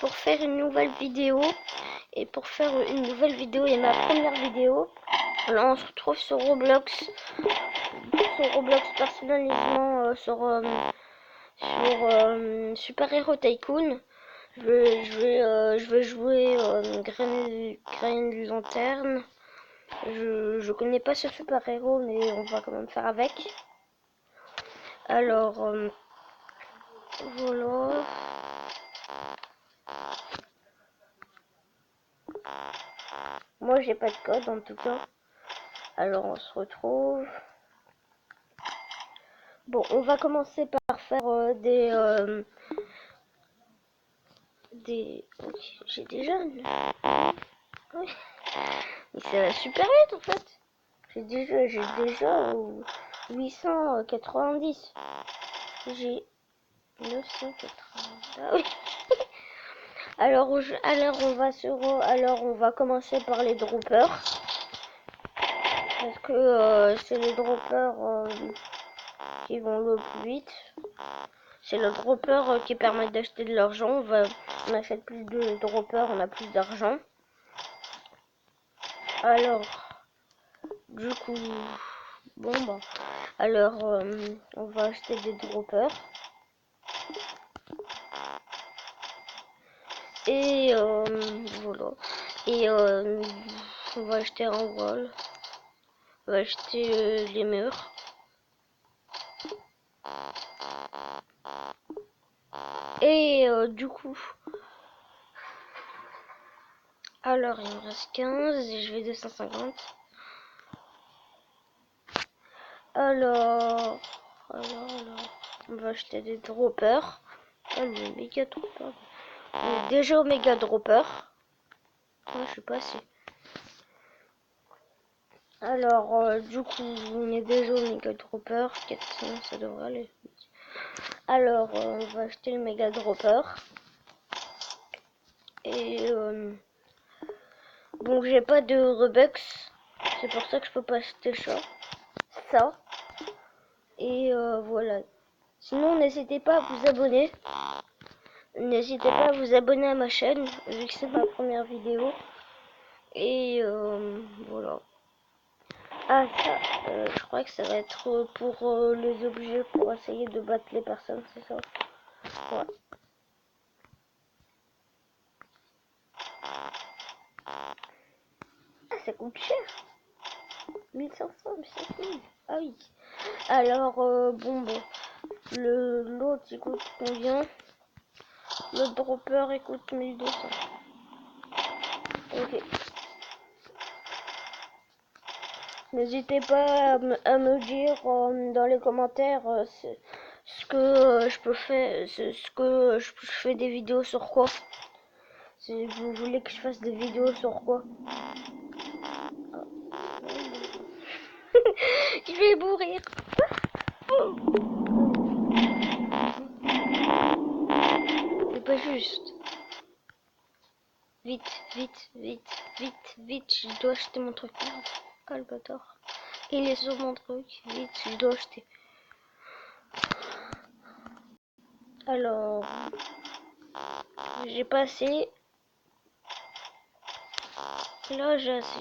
pour faire une nouvelle vidéo. Et pour faire une nouvelle vidéo et ma première vidéo, là on se retrouve sur Roblox. Sur Roblox personnalisement sur Super Hero Tycoon. Je vais jouer Green Lantern. Je connais pas ce super héros, mais on va quand même faire avec. Alors, voilà. Moi, j'ai pas de code en tout cas. Alors, on se retrouve. Bon, on va commencer par faire Ok, j'ai déjà. Oui. Mais ça va super vite en fait. J'ai déjà 890. J'ai 980. Ah oui. Alors on va commencer par les droppers. Parce que c'est les droppers qui vont le plus vite. C'est le dropper qui permet d'acheter de l'argent. On achète plus de droppers, on a plus d'argent. Alors, du coup, bon bah, alors on va acheter des droppers. Et voilà. Et on va acheter un wall. On va acheter les murs. Et du coup, alors il me reste 15 et je vais 250. Alors, on va acheter des droppers. Ah, le méga dropper. On est déjà au méga dropper. Moi, je suis pas assez. Alors, du coup, on est déjà au méga dropper. 400, ça devrait aller. Alors, on va acheter le méga dropper. Et bon, j'ai pas de Robux. C'est pour ça que je peux pas acheter ça. Et voilà. Sinon, n'hésitez pas à vous abonner. N'hésitez pas à vous abonner à ma chaîne, vu que c'est ma première vidéo. Et voilà. Ah, ça, je crois que ça va être pour les objets, pour essayer de battre les personnes, c'est ça. Ouais. Ah, ça coûte cher. 1500, 5000. Ah oui. Alors, bon. L'autre, il coûte combien? Le dropper, il coûte 1200. Ok. N'hésitez pas à me dire dans les commentaires ce que je peux faire, ce que je fais des vidéos sur quoi. Si vous voulez que je fasse des vidéos sur quoi. Je vais mourir. C'est pas juste. Vite, vite, vite, vite, vite. Je dois acheter mon truc. Calvator. Il est sur mon truc. Vite, je dois acheter. Alors, j'ai passé. Là, j'ai assez.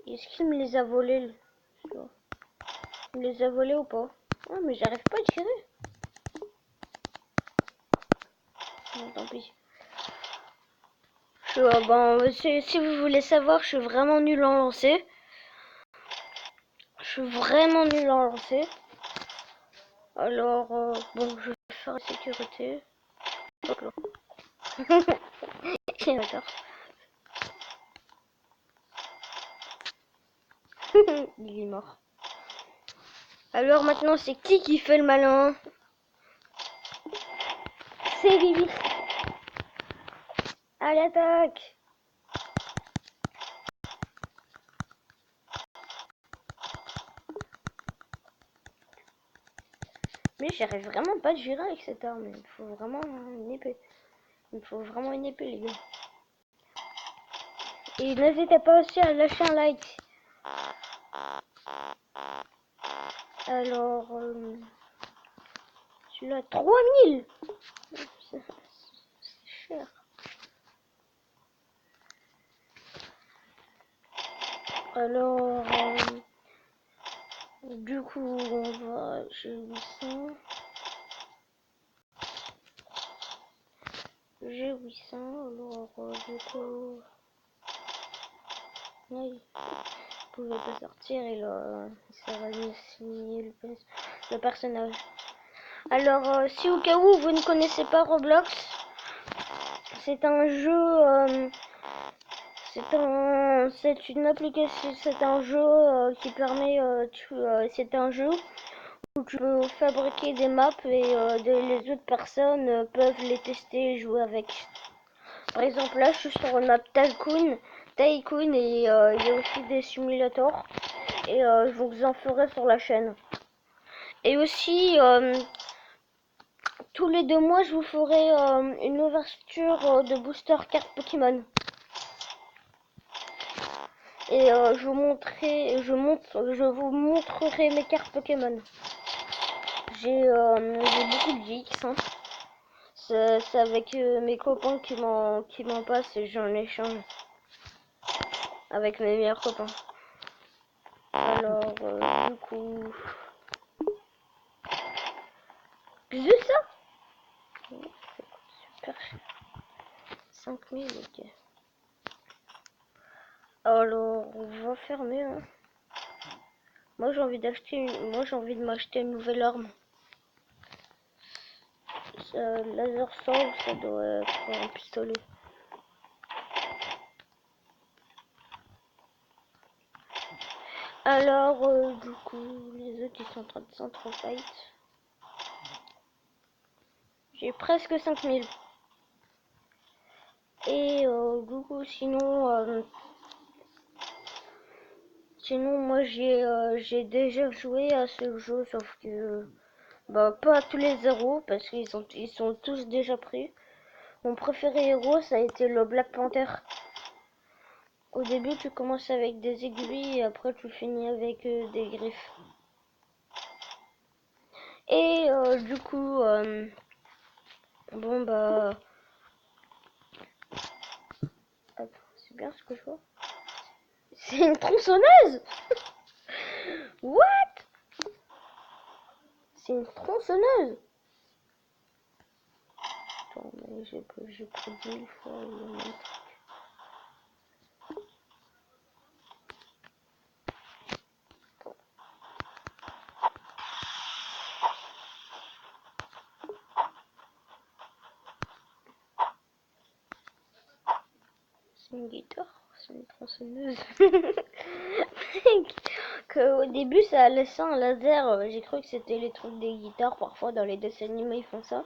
Est-ce qu'il me les a volés? Il me les a volés ou pas? Ah, mais j'arrive pas à tirer. Bon, tant pis. Bon, si vous voulez savoir, je suis vraiment nul en lancer. Je suis vraiment nul en lancer. Alors, bon, je vais faire la sécurité. D'accord. D'accord. Il est mort. Alors maintenant, c'est qui fait le malin? C'est Vivi. À l'attaque. Mais j'arrive vraiment pas de gérer avec cette arme. Il me faut vraiment une épée. Il me faut vraiment une épée, les gars. Et n'hésitez pas aussi à lâcher un like. Alors, celui-là, 3000. C'est cher. Alors, du coup, on va... J'ai 800. J'ai 800, alors du coup... Oui, vous pouvez pas sortir et là, ça va nous signer le personnage. Alors, si au cas où vous ne connaissez pas Roblox, c'est un jeu... c'est une application, c'est un jeu qui permet... c'est un jeu où tu peux fabriquer des maps et les autres personnes peuvent les tester et jouer avec. Par exemple, là, je suis sur une map Tycoon et il y a aussi des simulateurs. Et je vous en ferai sur la chaîne. Et aussi, tous les 2 mois, je vous ferai une ouverture de booster carte Pokémon. Et je vous montrerai mes cartes Pokémon. J'ai beaucoup de GX. Hein. C'est avec mes copains qui m'en passent et j'en échange avec mes meilleurs copains. Alors, du coup... Juste ça? Super cher. 5000, ok. Alors, on va fermer. Hein. Moi, j'ai envie de m'acheter une nouvelle arme. Laser sword, ça doit être un pistolet. Alors, du coup, les autres, ils sont en train de s'entre-fight. J'ai presque 5000. Et du coup, sinon moi j'ai déjà joué à ce jeu, sauf que bah pas tous les héros parce ils sont tous déjà pris. Mon préféré héros ça a été le Black Panther. Au début tu commences avec des aiguilles et après tu finis avec des griffes. Et du coup bon bah attends, c'est bien ce que je vois. C'est une tronçonneuse. What? C'est une tronçonneuse. Attends, mais j'ai pris 10 000 fois le même truc. C'est une guitare, c'est une tronçonneuse. Au début ça laissait un laser, j'ai cru que c'était les trucs des guitares, parfois dans les dessins animés ils font ça.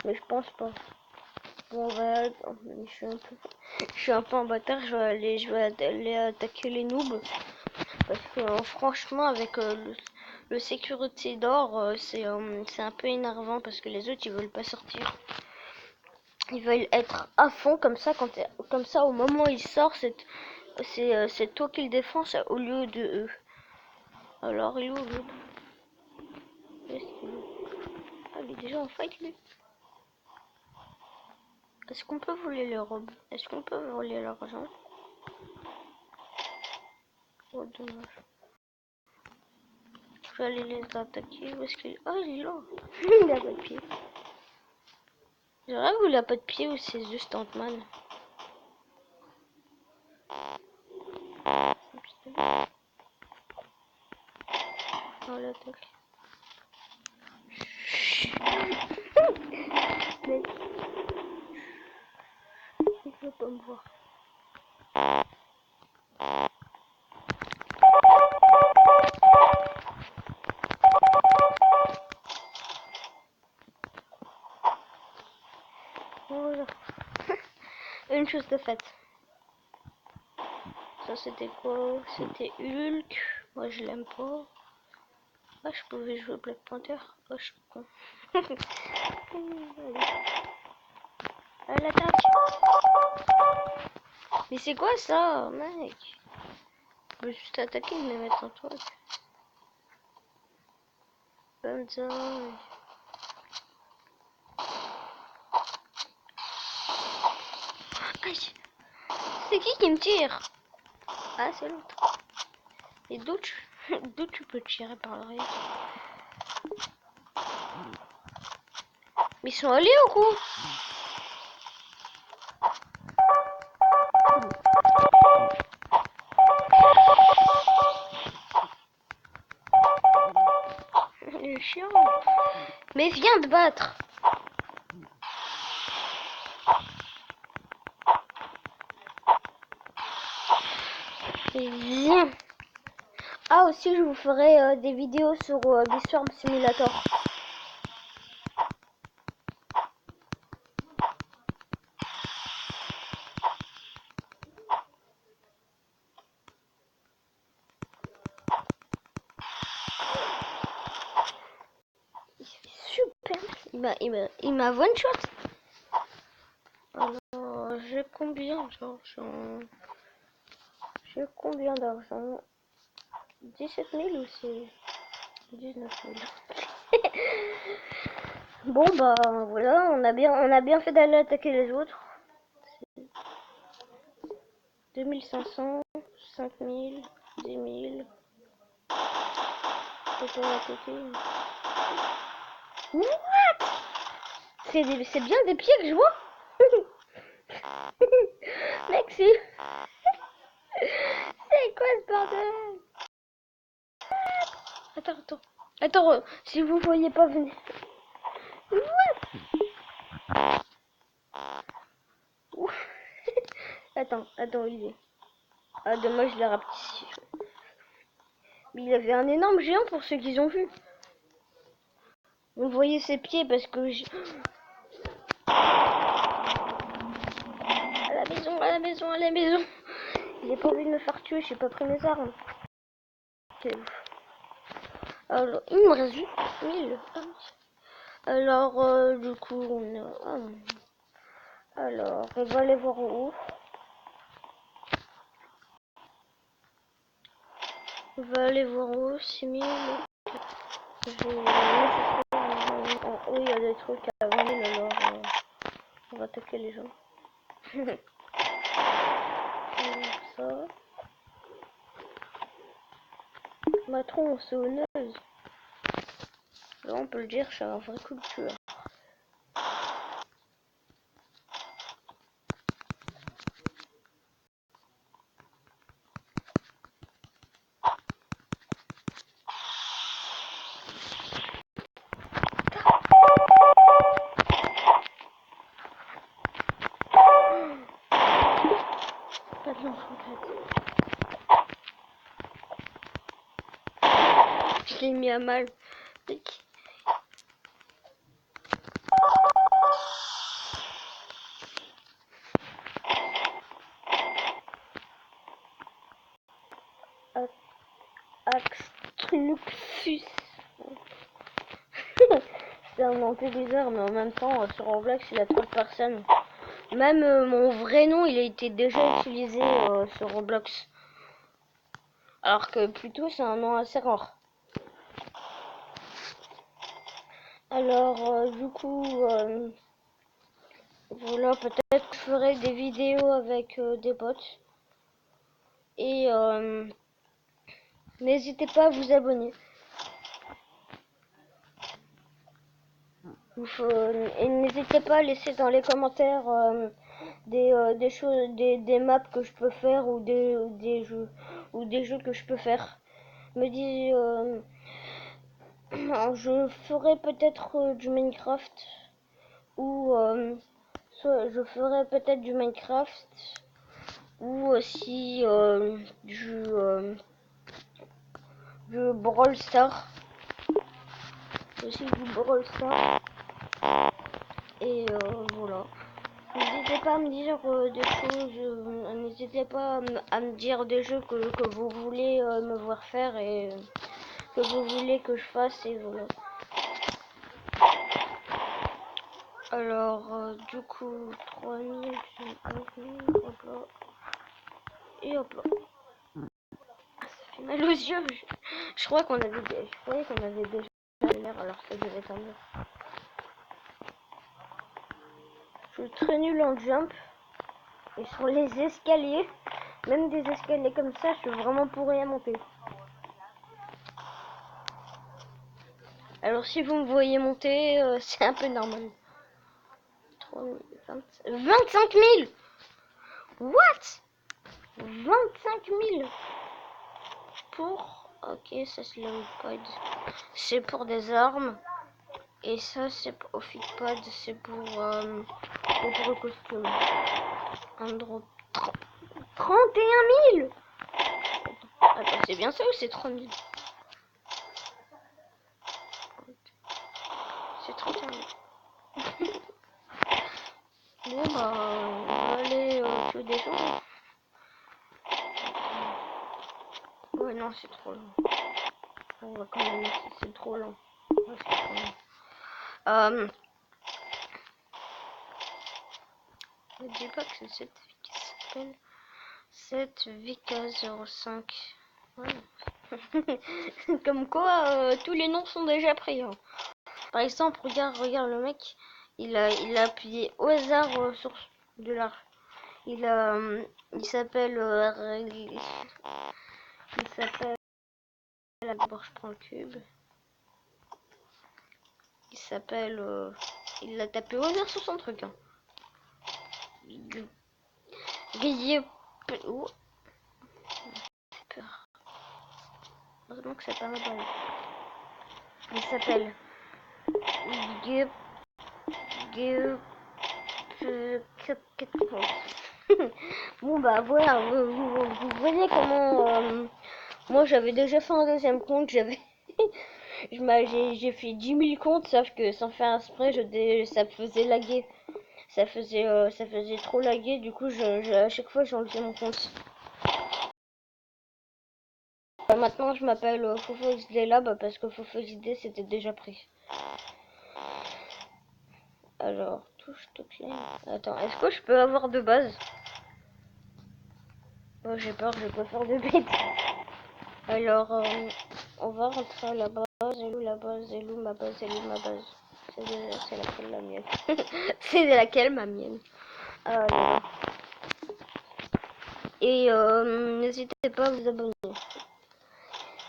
Mais je pense pas. Bon bah, je suis un peu en bâtard, je vais aller attaquer les noobs. Parce que franchement avec le sécurité d'or, c'est un peu énervant parce que les autres ils veulent pas sortir. Ils veulent être à fond comme ça, comme ça au moment où ils sortent, c'est toi qui le défends au lieu de eux. Alors il est où lui? Ah, il est déjà en fight lui. Est-ce qu'on peut voler les robes? Est-ce qu'on peut voler l'argent? Oh dommage. Je vais aller les attaquer. Où est-ce qu'il est? Ah il est là. Il a pas de pied. J'aurais voulu il a pas de pied ou c'est juste Ant-Man. On l'attaque. Mais il veut pas me voir. Voilà. Une chose de faite. Ça c'était quoi? C'était Hulk. Moi je l'aime pas. Ah, je pouvais jouer Black Panther. Oh, je suis con. À l'attaque. Mais c'est quoi ça, mec? Je peux juste attaquer et me mettre en truc. Banzai. Aïe. C'est qui me tire? Ah, c'est l'autre. Et d'où tu peux tirer par le rayon? Mais ils sont allés ou quoi? Le chien. Mais viens te battre. Et viens. Ah, aussi je vous ferai des vidéos sur Beastworm Simulator. Super. Il m'a one shot. Alors, j'ai combien d'argent? J'ai combien d'argent? 17 000 ou c'est 19 000? Bon bah voilà, on a bien fait d'aller attaquer les autres. 2500, 5000, 10 000. Peut-être attaquer. What? C'est bien des pieds que je vois. Mec, c'est... C'est quoi ce bordel? Attends, si vous voyez pas, venez. What? Attends, Olivier. Ah, dommage, je l'ai rapetissé. Mais il avait un énorme géant pour ceux qui ont vu. Vous voyez ses pieds parce que je... À la maison. J'ai pas envie de me faire tuer, j'ai pas pris mes armes. C'est ouf. Alors, il me reste 1000. Alors, du coup, alors, on va aller voir en haut. On va aller voir en haut, 6000. En haut, il y a des trucs à 20 000, alors on va attaquer les gens. Ça. Ma tronçonneuse. Là, on peut le dire, je suis un vrai culture. Pas de lance-roquette. Je l'ai mis à mal. Axtluxus. C'est un nom peu bizarre, mais en même temps, sur Roblox, il a trop de personnes. Même mon vrai nom, il a été déjà utilisé sur Roblox. Alors que plutôt, c'est un nom assez rare. Alors, du coup, voilà, peut-être que je ferai des vidéos avec des potes. Et n'hésitez pas à vous abonner. Et n'hésitez pas à laisser dans les commentaires des choses, des maps que je peux faire ou des jeux que je peux faire. Me dis, je ferai peut-être du Minecraft ou soit je ferai peut-être du Minecraft ou aussi du Brawl Stars. Aussi du Brawl Stars. Et voilà. N'hésitez pas à me dire des choses, n'hésitez pas à me dire des jeux que vous voulez me voir faire et que vous voulez que je fasse et voilà. Alors, du coup, 3000, 5000, hop là. Et hop là. Ça fait mal aux yeux. Je crois qu'on avait, je croyais qu'on avait déjà la lumière alors que je vais tomber. Je suis très nul en jump. Et sur les escaliers, même des escaliers comme ça, je suis vraiment pourri à monter. Alors si vous me voyez monter, c'est un peu normal. 25 000. What? 25 000 pour... Ok, ça c'est le pod. C'est pour des armes. Et ça c'est au feedpad, c'est pour le costume. Un drop. 31 000. Attends, c'est bien ça ou c'est 30 000? C'est 31 000. Bon bah, on va aller tuer des gens. Ouais, non, c'est trop long. On va quand même, c'est trop long. Ouais, c'est trop long. Ne dis pas que c'est cette vie qui s'appelle 7VK05. Ouais. Comme quoi, tous les noms sont déjà pris. Hein. Par exemple, regarde le mec, il a appuyé au hasard sur de l'art. Il s'appelle, d'abord je prends le cube. Il s'appelle, il l'a tapé au hasard sur son truc. Hein. Oh. Peur. Heureusement que c'est pas ma balle. Il s'appelle Bon bah voilà, vous voyez comment moi j'avais déjà fait un deuxième compte, j'ai fait 10 000 comptes, sauf que sans faire exprès, ça faisait laguer. Ça faisait trop laguer, du coup à chaque fois j'ai enlevé mon compte. Maintenant je m'appelle FofoXD Lab parce que FofoXD c'était déjà pris. Alors, touche toutes les... Attends, est-ce que je peux avoir de base? Oh, j'ai peur, je peux faire de bêtises. Alors, on va rentrer à la base. Elle où la base? Elle où ma base? Elle où ma base? C'est laquelle la mienne? C'est laquelle ma mienne? Et n'hésitez pas à vous abonner.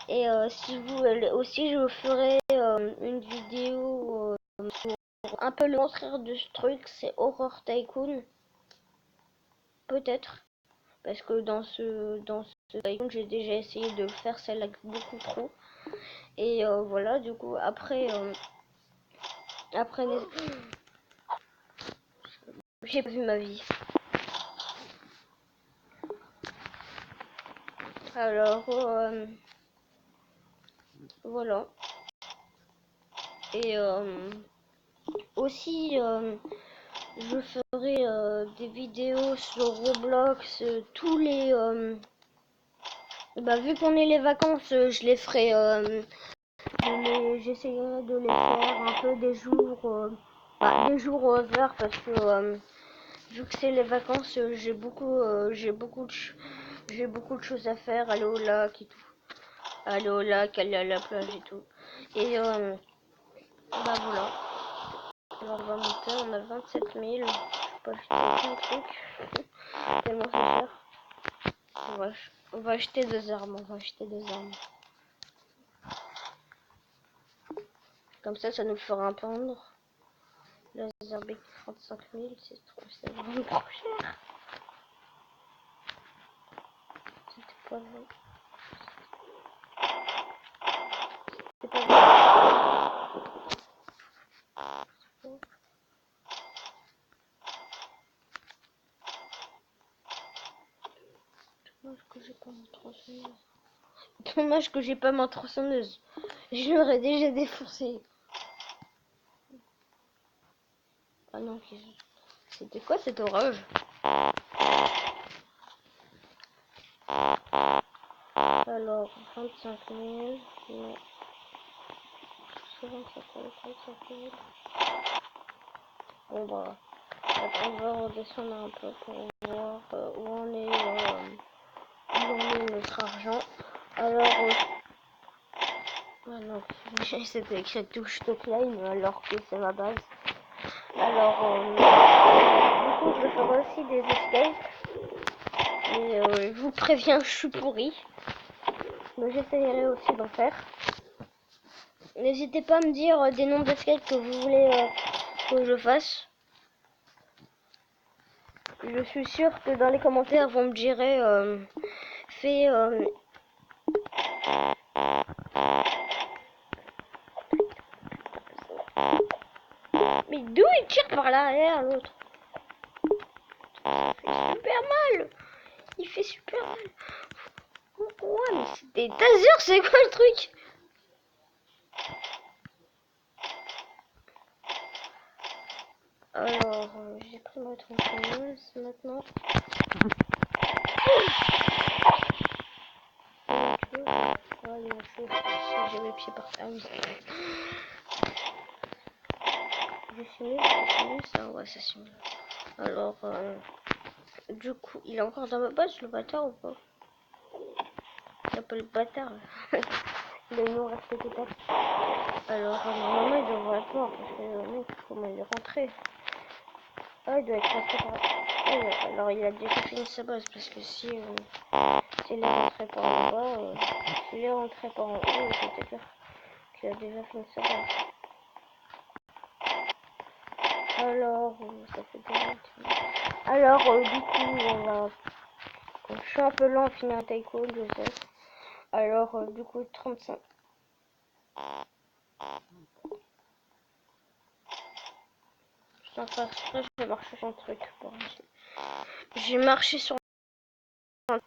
Et si vous aussi, je vous ferai une vidéo sur un peu le contraire de ce truc, c'est Horror Tycoon. Peut-être. Parce que dans ce tycoon, j'ai déjà essayé de le faire, ça lag beaucoup trop. Et voilà, du coup, après, j'ai pas vu ma vie. Alors, voilà. Et aussi, je ferai des vidéos sur Roblox, tous les... bah, vu qu'on est les vacances, je les ferai... j'essayerai de les faire un peu des jours... des jours au hasard parce que... vu que c'est les vacances, j'ai beaucoup de choses à faire, aller au lac et tout. Aller au lac, aller à la plage et tout. Et bah voilà. Alors on va monter, on a 27 000. Je peux acheter plein de trucs. Tellement c'est cher. On va acheter des armes, Comme ça nous fera un pendre. Laser Big 35 000, c'est vraiment trop cher. C'était pas vrai. C'est pas vrai. Dommage que j'ai pas ma tronçonneuse. Dommage que j'ai pas ma tronçonneuse. Je l'aurais déjà défoncé. Ah non, c'était quoi cet orage? Alors, Alors, 25 000, non. 25 000. Bon bah, attends, on va redescendre un peu pour voir où on est notre argent. Alors, alors c'était écrit touche to claim alors que c'est ma base. Alors, du coup, je ferai aussi des escapes. Mais je vous préviens, je suis pourri. Mais j'essayerai aussi d'en faire. N'hésitez pas à me dire des noms d'escapes que vous voulez que je fasse. Je suis sûre que dans les commentaires, vous me direz fais mais d'où il tire par l'arrière l'autre? Il fait super mal. Il fait super mal. Ouais, mais c'est des tasers, c'est quoi le truc? Alors, j'ai pris ma tronçonneuse maintenant. J'ai mes pieds par terre. Je simule, ça, ouais, ça simule. Alors, du coup, il est encore dans ma base, le bâtard ou pas? Il s'appelle le bâtard. Le nom reste peut-être. Alors, normalement, il devrait être mort parce que le mec, comment il est rentré? Ah, il doit être rentré par là. Alors, il a déjà fini sa base parce que si s'il est rentré par en bas, s'il est rentré par en haut, c'est-à-dire qu'il a déjà fini sa base. Alors, ça fait déjà. Alors, du coup, on va. Je suis un peu lent à finir un taekwondo, je sais. Alors, du coup, 35. Sans faire exprès, je vais marcher sur un truc. Bon, j'ai marché sur un.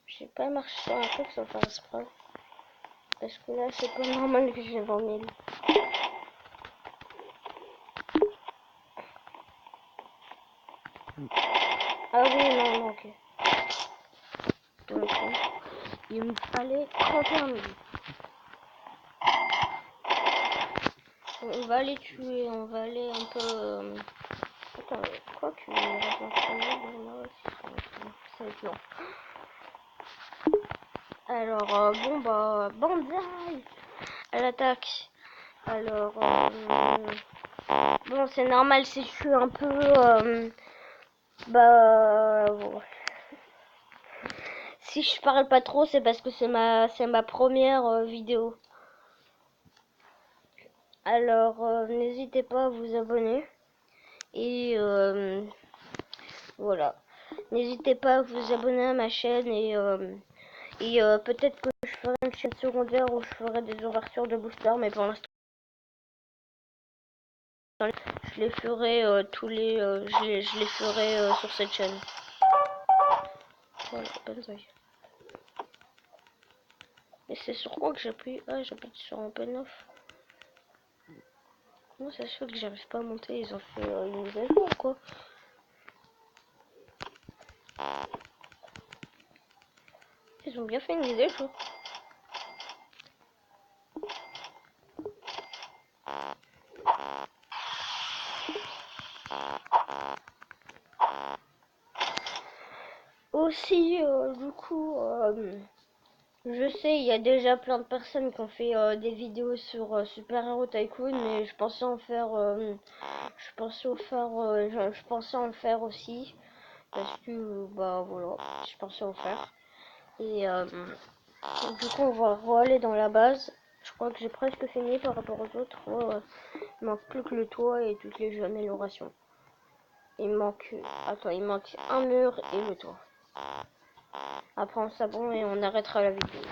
J'ai pas marché sur un truc sans faire exprès. Parce que là, c'est pas normal que j'ai 20 000. Ah oui, non, ok. Donc, il me fallait 31 000. On va les tuer, on va aller un peu... Attends, quoi que... Ça va être long. Alors, bon bah, Banzai à l'attaque. Alors, bon, c'est normal si je suis un peu... bon. Si je parle pas trop, c'est parce que c'est ma première vidéo. Alors, n'hésitez pas à vous abonner. Et voilà. N'hésitez pas à vous abonner à ma chaîne et peut-être que je ferai une chaîne secondaire où je ferai des ouvertures de booster, mais pour l'instant je les ferai je les ferai sur cette chaîne. Voilà, banzai. Et c'est sur quoi que j'appuie? Ah, j'appuie sur un P9. Comment ça se fait que j'arrive pas à monter? Ils ont fait une mise à jour quoi. Ils ont bien fait une mise à jour. Aussi, du coup, je sais, il y a déjà plein de personnes qui ont fait des vidéos sur Super Hero Tycoon, mais je pensais en faire, je pensais en faire aussi, parce que bah voilà, je pensais en faire. Et du coup, on va aller dans la base. Je crois que j'ai presque fini par rapport aux autres. Il manque plus que le toit et toutes les améliorations. Il manque, attends, il manque un mur et le toit. Après on s'abonne et on arrêtera la vidéo.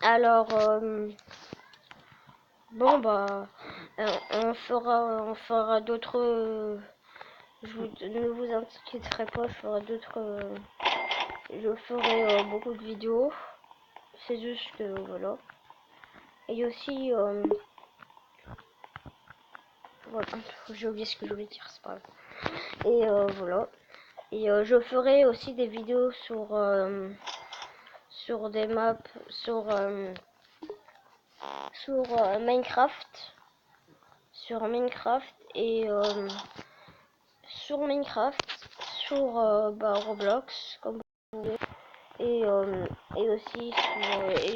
Alors, bon bah, on fera d'autres. Ne vous inquiéterez pas, je ferai d'autres. Je ferai beaucoup de vidéos. C'est juste que voilà. Et aussi, voilà, j'ai oublié ce que je voulais dire, c'est pas grave. Et voilà. Et je ferai aussi des vidéos sur des maps, sur Minecraft. Sur Minecraft et sur Minecraft, sur Roblox, comme vous voulez. Et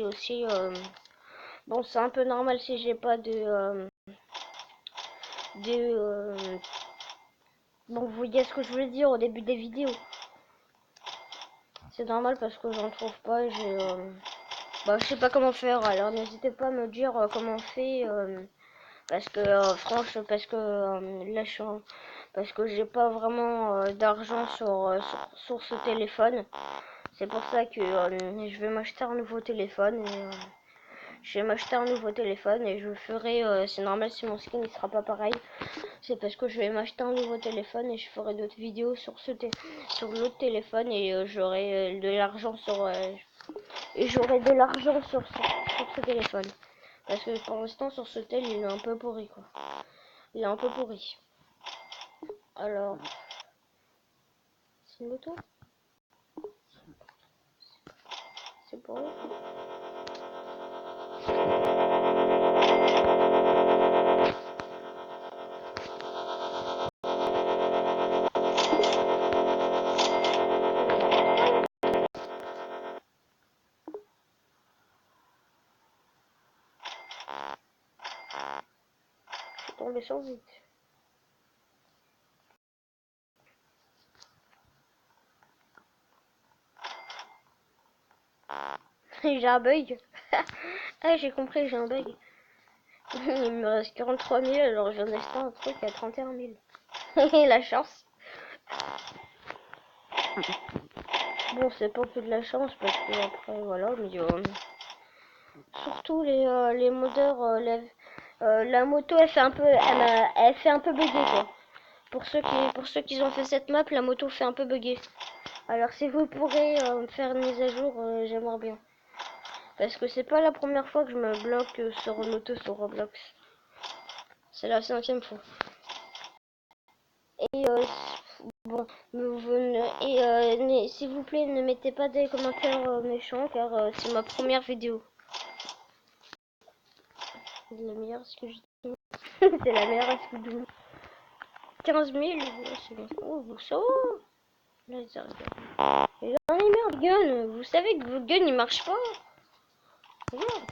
aussi bon, c'est un peu normal si j'ai pas bon, vous voyez ce que je voulais dire au début des vidéos. C'est normal parce que j'en trouve pas. Je sais pas comment faire. Alors n'hésitez pas à me dire comment on fait. Parce que franchement, là parce que j'ai pas vraiment d'argent sur ce téléphone. C'est pour ça que je vais m'acheter un nouveau téléphone. Je vais m'acheter un nouveau téléphone et je ferai, c'est normal si mon skin ne sera pas pareil, c'est parce que je vais m'acheter un nouveau téléphone et je ferai d'autres vidéos sur sur l'autre téléphone et j'aurai de l'argent sur ce téléphone. Parce que pour l'instant sur ce tel il est un peu pourri quoi. Il est un peu pourri. Alors, c'est une moto? C'est pour eux? Je suis tombé sur vite. J'ai un bug. Ah, j'ai compris, j'ai un bug. Il me reste 43 000, alors je viens d'acheter un truc à 31 000. La chance. Bon, c'est pas que de la chance parce que après, voilà, mais surtout les modeurs, la moto, elle fait un peu bugger quoi. Pour ceux qui ont fait cette map, la moto fait un peu bugger. Alors si vous pourrez faire une mise à jour, j'aimerais bien. Parce que c'est pas la première fois que je me bloque sur une moto sur Roblox. C'est la 5e fois. Et bon, s'il vous plaît, ne mettez pas des commentaires méchants car c'est ma première vidéo. C'est la meilleure excuse du monde. C'est la meilleure excuse du monde. 15 000, ouais, c'est bon. Oh, ça va. Là, ils arrivent. Et là, merde, gun. Vous savez que votre gun il marche pas. Regarde.